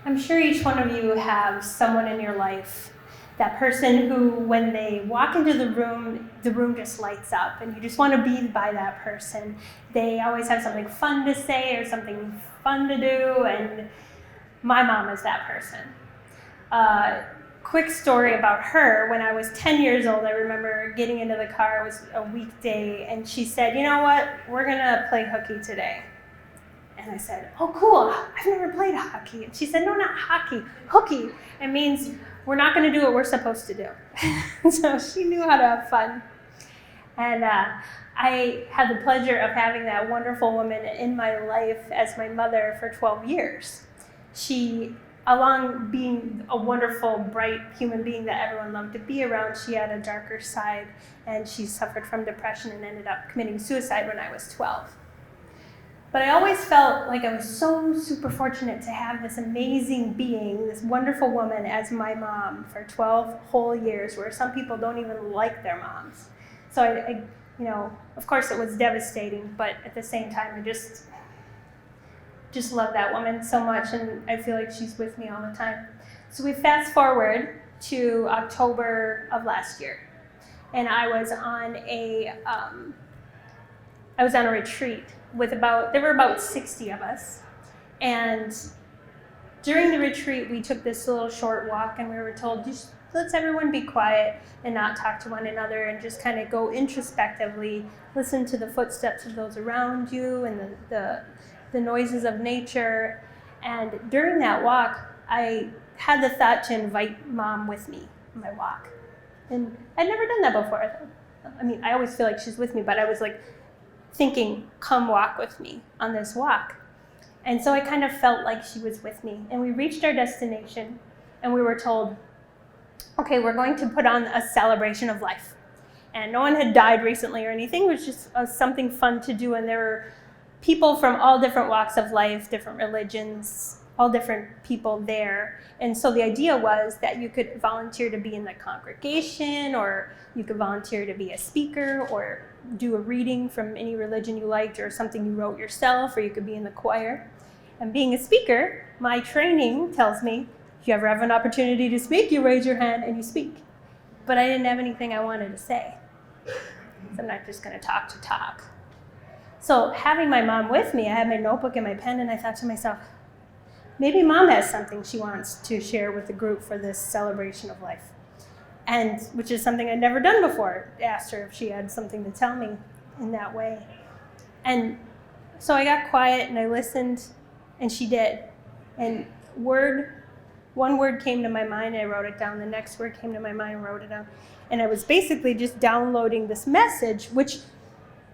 I'm sure each one of you have someone in your life, that person who, when they walk into the room just lights up and you just want to be by that person. They always have something fun to say or something fun to do, and my mom is that person. Quick story about her. When I was 10 years old, I remember getting into the car. It was a weekday, and she said, "You know what? We're going to play hooky today." And I said, "Oh, cool. I've never played hockey." And she said, "No, not hockey. Hooky. It means we're not going to do what we're supposed to do." So she knew how to have fun. And I had the pleasure of having that wonderful woman in my life as my mother for 12 years. She, along being a wonderful, bright human being that everyone loved to be around, she had a darker side, and she suffered from depression and ended up committing suicide when I was 12. But I always felt like I was so super fortunate to have this amazing being, this wonderful woman as my mom for 12 whole years, where some people don't even like their moms. So I of course it was devastating, but at the same time, I just love that woman so much, and I feel like she's with me all the time. So we fast forward to October of last year, and I was on a retreat with there were about 60 of us, and during the retreat we took this little short walk, and we were told, just let's everyone be quiet and not talk to one another, and just kind of go introspectively, listen to the footsteps of those around you and the noises of nature. And during that walk, I had the thought to invite Mom with me on my walk, and I'd never done that before. I mean, I always feel like she's with me, but I was like thinking, come walk with me on this walk. And so I kind of felt like she was with me. And we reached our destination, and we were told, okay, we're going to put on a celebration of life. And no one had died recently or anything. It was just something fun to do. And there were people from all different walks of life, different religions, all different people there. And so the idea was that you could volunteer to be in the congregation, or you could volunteer to be a speaker, or do a reading from any religion you liked, or something you wrote yourself, or you could be in the choir. And being a speaker, my training tells me, if you ever have an opportunity to speak, you raise your hand and you speak. But I didn't have anything I wanted to say. So I'm not just going to talk. So having my mom with me, I had my notebook and my pen, and I thought to myself, maybe Mom has something she wants to share with the group for this celebration of life. And which is something I'd never done before. I asked her if she had something to tell me in that way. And so I got quiet and I listened, and she did. And one word came to my mind, I wrote it down. The next word came to my mind, I wrote it down. And I was basically just downloading this message, which,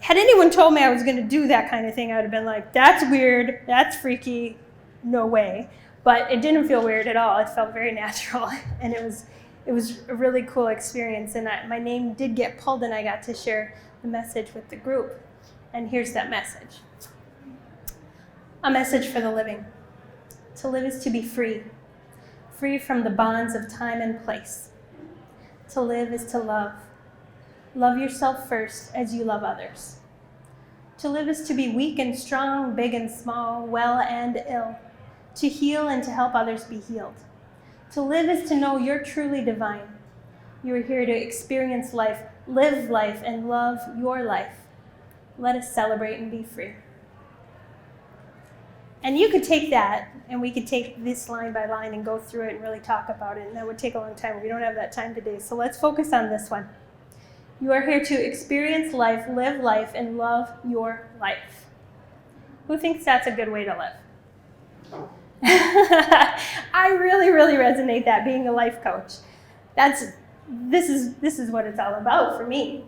had anyone told me I was going to do that kind of thing, I would have been like, that's weird, that's freaky, no way. But it didn't feel weird at all. It felt very natural. And it was a really cool experience. And my name did get pulled, and I got to share the message with the group. And here's that message. A message for the living. To live is to be free. Free from the bonds of time and place. To live is to love. Love yourself first as you love others. To live is to be weak and strong, big and small, well and ill. To heal and to help others be healed. To live is to know you're truly divine. You are here to experience life, live life, and love your life. Let us celebrate and be free. And you could take that, and we could take this line by line and go through it and really talk about it, and that would take a long time. We don't have that time today, so let's focus on this one. You are here to experience life, live life, and love your life. Who thinks that's a good way to live? I really, really resonate that, being a life coach. This is what it's all about for me.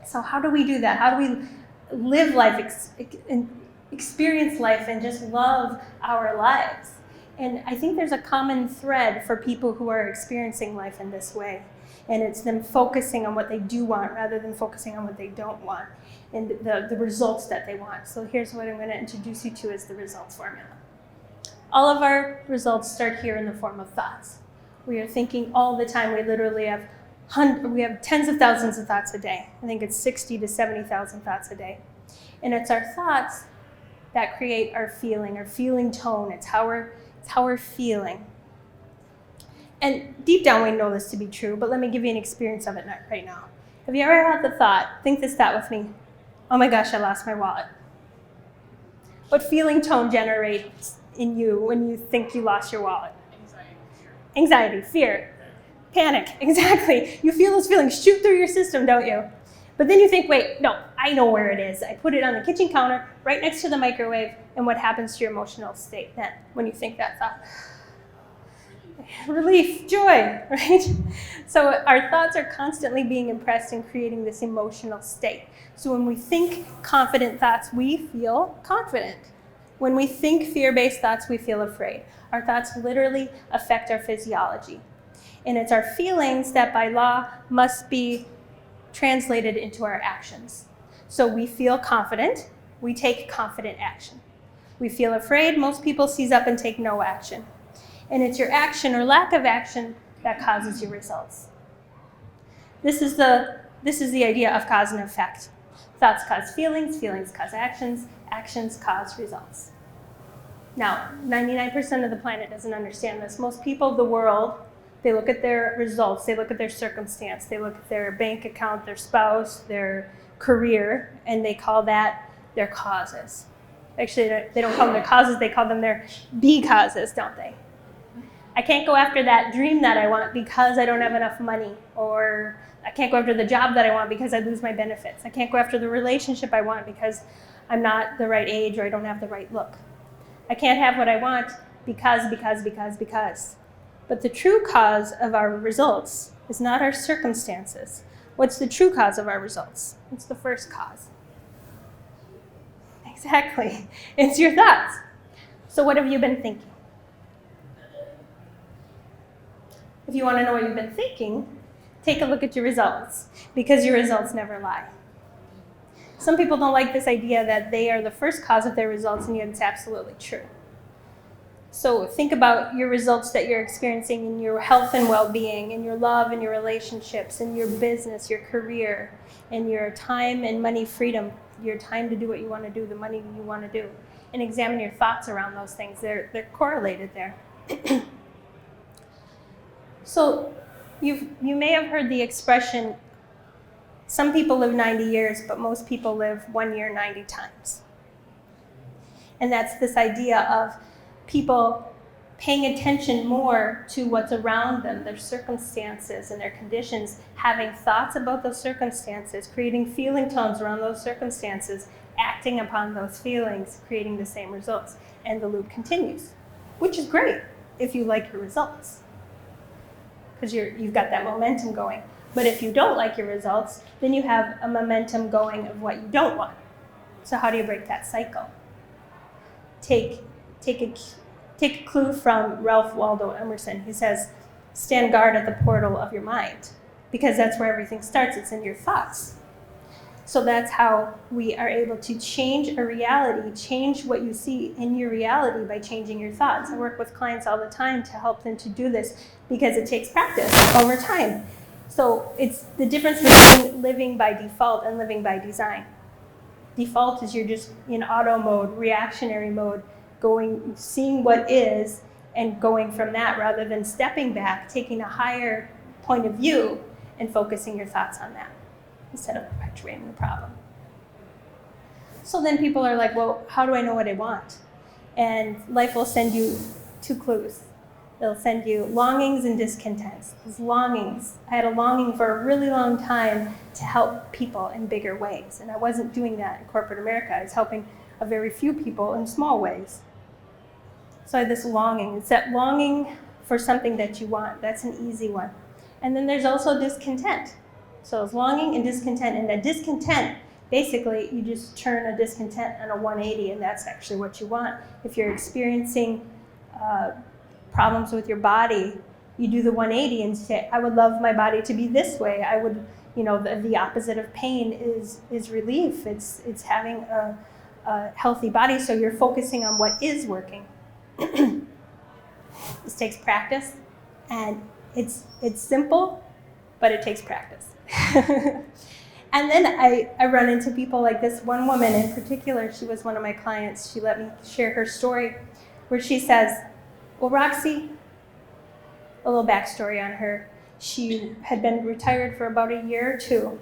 So how do we do that? How do we live life, experience life, and just love our lives? And I think there's a common thread for people who are experiencing life in this way. And it's them focusing on what they do want rather than focusing on what they don't want and the results that they want. So here's what I'm going to introduce you to as the results formula. All of our results start here in the form of thoughts. We are thinking all the time. We literally have tens of thousands of thoughts a day. I think it's 60 to 70,000 thoughts a day. And it's our thoughts that create our feeling tone. It's how we're feeling. And deep down we know this to be true, but let me give you an experience of it right now. Have you ever had the thought, think this thought with me, oh my gosh, I lost my wallet? What feeling tone generates in you when you think you lost your wallet? Anxiety, fear, panic, exactly. You feel those feelings shoot through your system, don't you? But then you think, wait, no, I know where it is. I put it on the kitchen counter right next to the microwave, and what happens to your emotional state then when you think that thought? Relief, joy, right? So our thoughts are constantly being impressed and creating this emotional state. So when we think confident thoughts, we feel confident. When we think fear-based thoughts, we feel afraid. Our thoughts literally affect our physiology. And it's our feelings that by law must be translated into our actions. So we feel confident, we take confident action. We feel afraid, most people seize up and take no action. And it's your action or lack of action that causes your results. This is the idea of cause and effect. Thoughts cause feelings, feelings cause actions, actions cause results. Now, 99% of the planet doesn't understand this. Most people of the world, they look at their results, they look at their circumstance, they look at their bank account, their spouse, their career, and they call that their causes. Actually, they don't call them their causes, they call them their be causes, don't they? I can't go after that dream that I want because I don't have enough money, or I can't go after the job that I want because I lose my benefits. I can't go after the relationship I want because I'm not the right age or I don't have the right look. I can't have what I want because. But the true cause of our results is not our circumstances. What's the true cause of our results? It's the first cause. Exactly. It's your thoughts. So what have you been thinking? If you want to know what you've been thinking, take a look at your results, because your results never lie. Some people don't like this idea that they are the first cause of their results, and yet it's absolutely true. So think about your results that you're experiencing in your health and well-being, in your love and your relationships, in your business, your career, in your time and money freedom, your time to do what you want to do, the money you want to do. And examine your thoughts around those things. They're correlated there. So you may have heard the expression, some people live 90 years, but most people live 1 year 90 times. And that's this idea of people paying attention more to what's around them, their circumstances and their conditions, having thoughts about those circumstances, creating feeling tones around those circumstances, acting upon those feelings, creating the same results. And the loop continues, which is great if you like your results, because you've got that momentum going. But if you don't like your results, then you have a momentum going of what you don't want. So how do you break that cycle? Take a clue from Ralph Waldo Emerson. He says, stand guard at the portal of your mind, because that's where everything starts. It's in your thoughts. So that's how we are able to change a reality, change what you see in your reality by changing your thoughts. I work with clients all the time to help them to do this, because it takes practice over time. So it's the difference between living by default and living by design. Default is you're just in auto mode, reactionary mode, seeing what is and going from that, rather than stepping back, taking a higher point of view and focusing your thoughts on that instead of perpetuating the problem. So then people are like, well, how do I know what I want? And life will send you 2 clues. It'll send you longings and discontents. Those longings, I had a longing for a really long time to help people in bigger ways, and I wasn't doing that in corporate America. I was helping a very few people in small ways. So I had this longing. It's that longing for something that you want. That's an easy one. And then there's also discontent. So it's longing and discontent. And that discontent, basically, you just turn a discontent on a 180, and that's actually what you want. If you're experiencing problems with your body, you do the 180 and say, I would love my body to be this way. I would, the opposite of pain is relief. It's having a healthy body. So you're focusing on what is working. This takes practice, and It's simple, but it takes practice. And then I run into people like this one woman in particular. She was one of my clients. She let me share her story where she says, well, Roxy, a little backstory on her. She had been retired for about a year or two.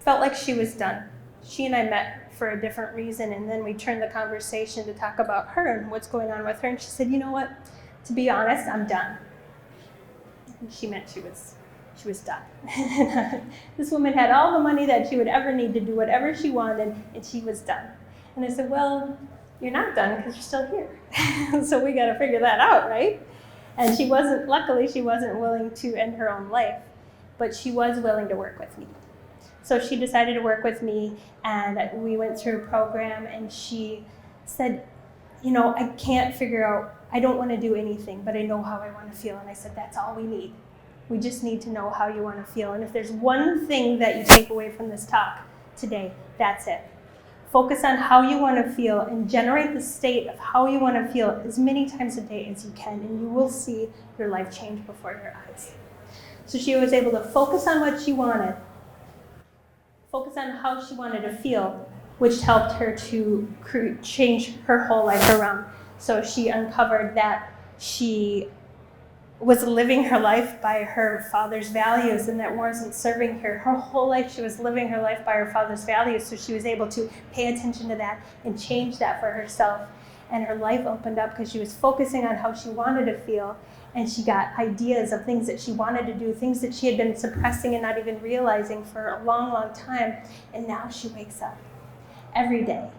Felt like she was done. She and I met for a different reason, and then we turned the conversation to talk about her and what's going on with her. And she said, you know what? To be honest, I'm done. And she meant she was done. This woman had all the money that she would ever need to do whatever she wanted, and she was done. And I said, well, you're not done because you're still here. So we got to figure that out, right? And luckily she wasn't willing to end her own life, but she was willing to work with me. So she decided to work with me, and we went through a program, and she said, you know, I can't figure out, I don't want to do anything, but I know how I want to feel. And I said, that's all we need. We just need to know how you want to feel. And if there's one thing that you take away from this talk today, that's it. Focus on how you want to feel and generate the state of how you want to feel as many times a day as you can, and you will see your life change before your eyes. So she was able to focus on what she wanted, focus on how she wanted to feel, which helped her to change her whole life around. So she uncovered that she was living her life by her father's values, and that wasn't serving her. Her whole life she was living her life by her father's values, so she was able to pay attention to that and change that for herself. And her life opened up because she was focusing on how she wanted to feel, and she got ideas of things that she wanted to do, things that she had been suppressing and not even realizing for a long, long time. And now she wakes up every day,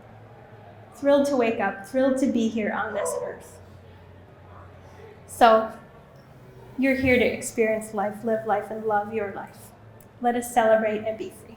thrilled to wake up, thrilled to be here on this earth. So you're here to experience life, live life, and love your life. Let us celebrate and be free.